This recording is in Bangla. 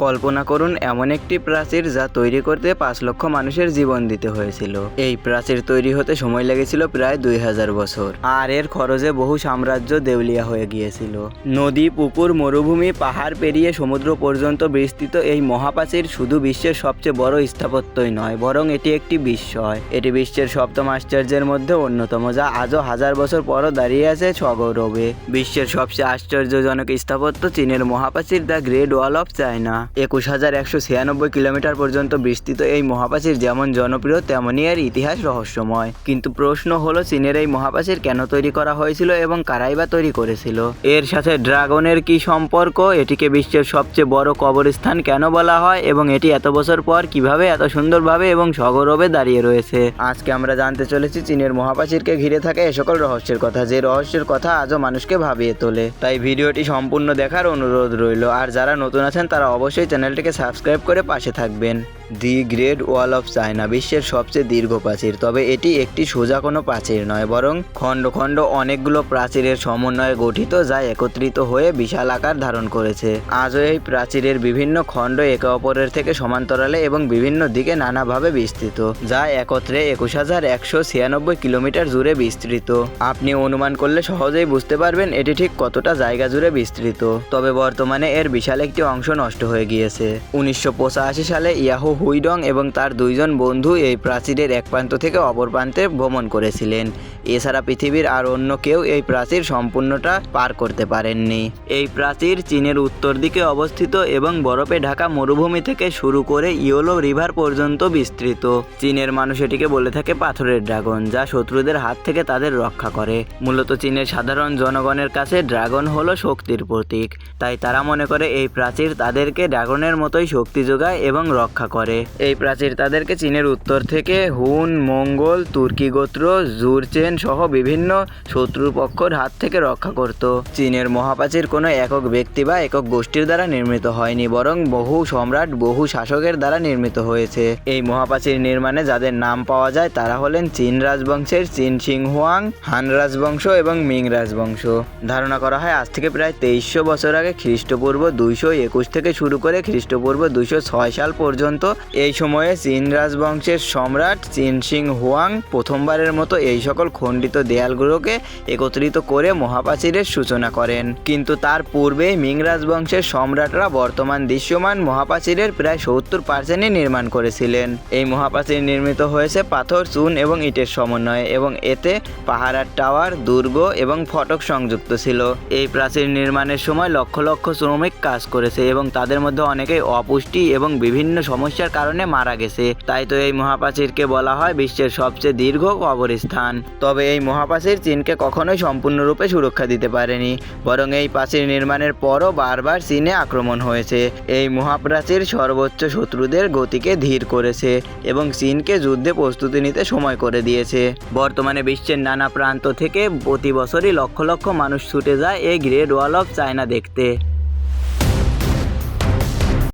কল্পনা করুন এমন একটি প্রাচীর যা তৈরি করতে 5 লক্ষ মানুষের জীবন দিতে হয়েছিল। এই প্রাচীর তৈরি হতে সময় লেগেছিল প্রায় 2000 বছর, আর এর খরচে বহু সাম্রাজ্য দেউলিয়া হয়ে গিয়েছিল। নদী, পুকুর, মরুভূমি, পাহাড় পেরিয়ে সমুদ্র পর্যন্ত বিস্তৃত এই মহাপ্রাচীর শুধু বিশ্বের সবচেয়ে বড় স্থাপত্যই নয়, বরং এটি একটি বিস্ময়। এটি বিশ্বের সপ্তম আশ্চর্যের মধ্যে অন্যতম, যা আজও 1000 বছর পরও দাঁড়িয়ে আছে সগৌরবে। বিশ্বের সবচেয়ে আশ্চর্যজনক স্থাপত্য চীনের মহাপ্রাচীর, the Great Wall of China. 21,196 kilometre পর্যন্ত বিস্তৃত এই মহাপ্রাচীর যেমন জনপ্রিয়, তেমনই এর ইতিহাস রহস্যময়। কিন্তু প্রশ্ন হলো, চীনের এই মহাপ্রাচীর কেন তৈরি করা হয়েছিল এবং কারাই বা তৈরি করেছিল? এর সাথে ড্রাগনের কি সম্পর্ক? এটিকে বিশ্বের সবচেয়ে বড় কবরস্থান কেন বলা হয় এবং এটি এত বছর পর কিভাবে এত সুন্দরভাবে এবং সগৌরবে দাঁড়িয়ে রয়েছে? আজকে আমরা জানতে চলেছি চীনের মহাপ্রাচীরকে ঘিরে থাকা এ সকল রহস্যের কথা, যে রহস্যের কথা আজও মানুষকে ভাবিয়ে তোলে। তাই ভিডিওটি সম্পূর্ণ দেখার অনুরোধ রইল, আর যারা নতুন আছেন তারা অবশ্যই চ্যানেলটিকে সাবস্ক্রাইব করে পাশে থাকবেন। দি গ্রেট ওয়াল অফ চায়না বিশ্বের সবচেয়ে দীর্ঘ প্রাচীর, তবে এটি একটি সোজা কোনো প্রাচীর নয়, বরং খণ্ড খণ্ড অনেকগুলো প্রাচীরের সমন্বয়ে গঠিত, যা একত্রিত হয়ে বিশাল আকার ধারণ করেছে। আজও এই প্রাচীরের বিভিন্ন খণ্ড একে অপরের থেকে সমান্তরালে এবং বিভিন্ন দিকে নানাভাবে বিস্তৃত, যা একত্রে 21,196 কিলোমিটার জুড়ে বিস্তৃত। আপনি অনুমান করলে সহজেই বুঝতে পারবেন এটি ঠিক কতটা জায়গা জুড়ে বিস্তৃত। তবে বর্তমানে এর বিশাল একটি অংশ নষ্ট হয়ে গিয়েছে। 1985 সালে ইয়াহু হুইডং এবং তার 2 জন বন্ধু এই প্রাচীরের এক প্রান্ত থেকে অপর প্রান্তে ভ্রমণ করেছিলেন। এছাড়া পৃথিবীর আর অন্য কেউ এই প্রাচীর সম্পূর্ণটা পার করতে পারেননি। এই প্রাচীর চীনের উত্তর দিকে অবস্থিত এবং বরফে ঢাকা মরুভূমি থেকে শুরু করে ইয়েলো রিভার পর্যন্ত বিস্তৃত। চীনের মানুষ এটিকে বলে থাকে পাথরের ড্রাগন, যা শত্রুদের হাত থেকে তাদের রক্ষা করে। মূলত চীনের সাধারণ জনগণের কাছে ড্রাগন হলো শক্তির প্রতীক, তাই তারা মনে করে এই প্রাচীর তাদেরকে ড্রাগনের মতোই শক্তি যোগায় এবং রক্ষা করে। এই প্রাচীর তাদেরকে চীনের উত্তর থেকে হুন, মঙ্গল, তুর্কি গোত্র, জুরচেন সহ বিভিন্ন শত্রুপক্ষর হাত থেকে রক্ষা করত। চীনের মহাপ্রাচীর কোনো একক ব্যক্তি বা একক গোষ্ঠীর দ্বারা নির্মিত হয়নি, বরং বহু সম্রাট, বহু শাসকের দ্বারা নির্মিত হয়েছে। এই মহাপ্রাচীর নির্মাণে যাদের নাম পাওয়া যায় তারা হলেন চীন রাজবংশের চীন শিং হুয়াং, হান রাজবংশ এবং মিং রাজবংশ। ধারণা করা হয় আজ থেকে প্রায় 2300 বছর আগে খ্রিস্টপূর্ব 221 থেকে শুরু করে খ্রিস্টপূর্ব 206 সাল পর্যন্ত এই সময়ে চীন রাজবংশের সম্রাট চীন শিং হুয়াং প্রথমবারের মতো এই সকল খণ্ডিত দেয়ালগুলোকে একত্রিত করে মহাপ্রাচীরের সূচনা করেন। কিন্তু তার পূর্বেই মিং রাজবংশের সম্রাটরা বর্তমান দৃশ্যমান মহাপ্রাচীরের প্রায় 70% নির্মাণ করেছিলেন। এই মহাপ্রাচীর নির্মিত হয়েছে পাথর, চুন এবং ইটের সমন্বয়ে এবং এতে পাহারার টাওয়ার, দুর্গ এবং ফটক সংযুক্ত ছিল। এই প্রাচীর নির্মাণের সময় লক্ষ লক্ষ শ্রমিক কাজ করেছে এবং তাদের মধ্যে অনেকেই অপুষ্টি এবং বিভিন্ন সমস্যার কারণে মারা গেছে। তাই তো এই মহাপ্রাচীরকে বলা হয় বিশ্বের সবচেয়ে দীর্ঘ কবরস্থান। তবে এই মহাপ্রাচীর চীনকে কখনোই সম্পূর্ণরূপে সুরক্ষা দিতে পারেনি, বরং এই প্রাচীর নির্মাণের পরও বারবার চীনে আক্রমণ হয়েছে। এই মহাপ্রাচীর সর্বোচ্চ শত্রুদের গতিকে ধীর করেছে এবং চীনকে যুদ্ধে প্রস্তুতি নিতে সময় করে দিয়েছে। বর্তমানে বিশ্বের নানা প্রান্ত থেকে প্রতি বছরই লক্ষ লক্ষ মানুষ ছুটে যায় এই গ্রেট ওয়াল অফ চায়না দেখতে।